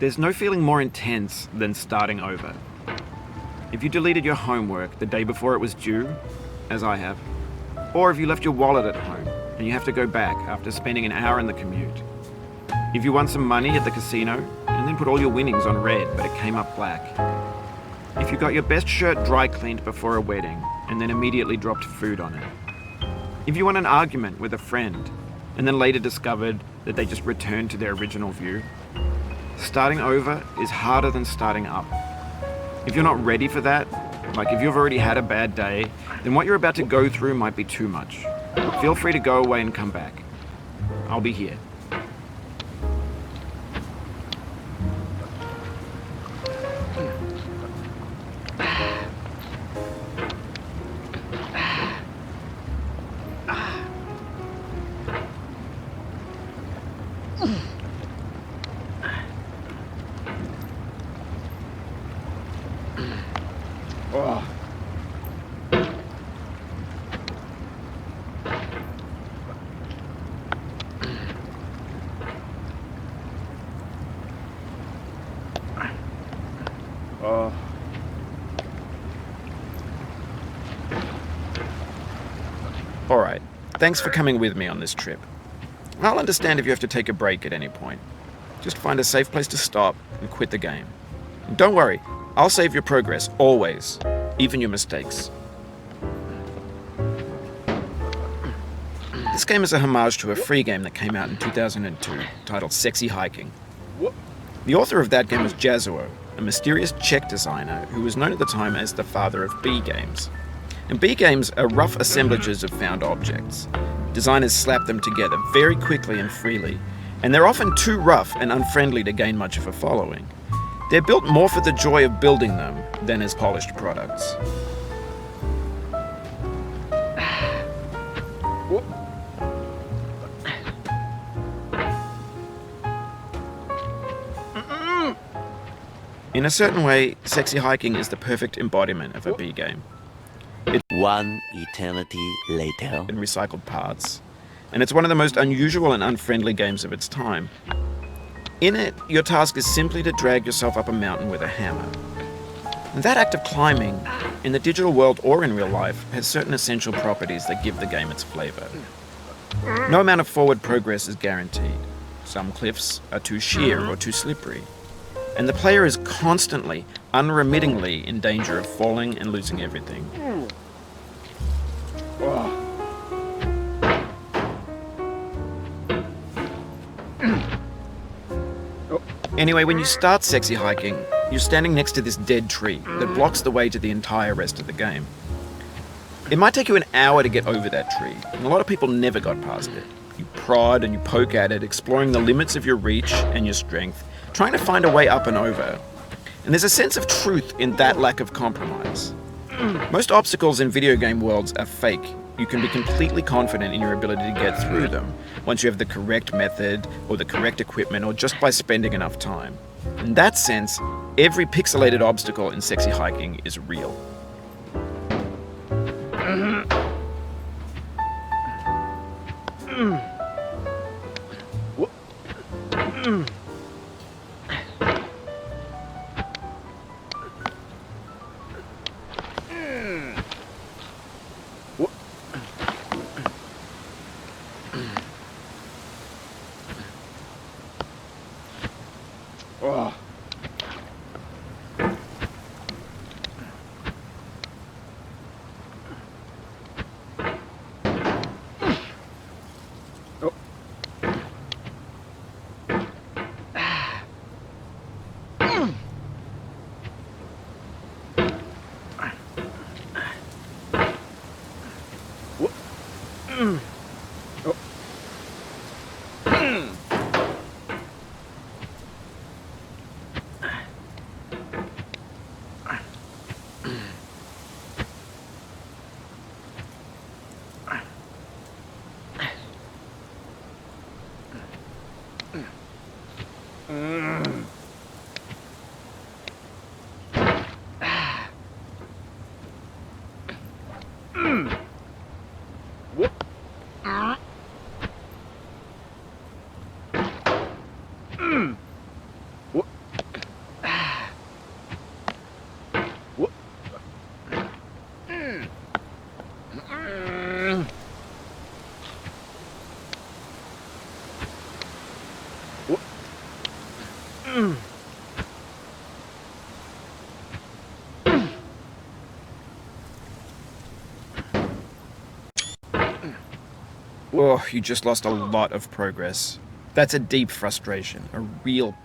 There's no feeling more intense than starting over. If you deleted your homework the day before it was due, as I have, or if you left your wallet at home and you have to go back after spending an hour in the commute. If you won some money at the casino and then put all your winnings on red but it came up black. If you got your best shirt dry cleaned before a wedding and then immediately dropped food on it. If you won an argument with a friend and then later discovered that they just returned to their original view. Starting over is harder than starting up. If you're not ready for that, like if you've already had a bad day, then what you're about to go through might be too much. Feel free to go away and come back. I'll be here. Oh. Oh. All right, thanks for coming with me on this trip. I'll understand if you have to take a break at any point. Just find a safe place to stop and quit the game. And don't worry, I'll save your progress, always, even your mistakes. This game is a homage to a free game that came out in 2002, titled Sexy Hiking. The author of that game was Jazuo, a mysterious Czech designer who was known at the time as the father of B games. And B games are rough assemblages of found objects. Designers slap them together very quickly and freely, and they're often too rough and unfriendly to gain much of a following. They're built more for the joy of building them than as polished products. In a certain way, Sexy Hiking is the perfect embodiment of a B game. One eternity later. In recycled parts, and it's one of the most unusual and unfriendly games of its time. In it, your task is simply to drag yourself up a mountain with a hammer. And that act of climbing, in the digital world or in real life, has certain essential properties that give the game its flavor. No amount of forward progress is guaranteed. Some cliffs are too sheer or too slippery. And the player is constantly, unremittingly in danger of falling and losing everything. Anyway, when you start Sexy Hiking, you're standing next to this dead tree that blocks the way to the entire rest of the game. It might take you an hour to get over that tree, and a lot of people never got past it. You prod and you poke at it, exploring the limits of your reach and your strength, trying to find a way up and over. And there's a sense of truth in that lack of compromise. Most obstacles in video game worlds are fake. You can be completely confident in your ability to get through them once you have the correct method or the correct equipment or just by spending enough time. In that sense, every pixelated obstacle in Sexy Hiking is real. Oh. Oh, you just lost a lot of progress. That's a deep frustration, a real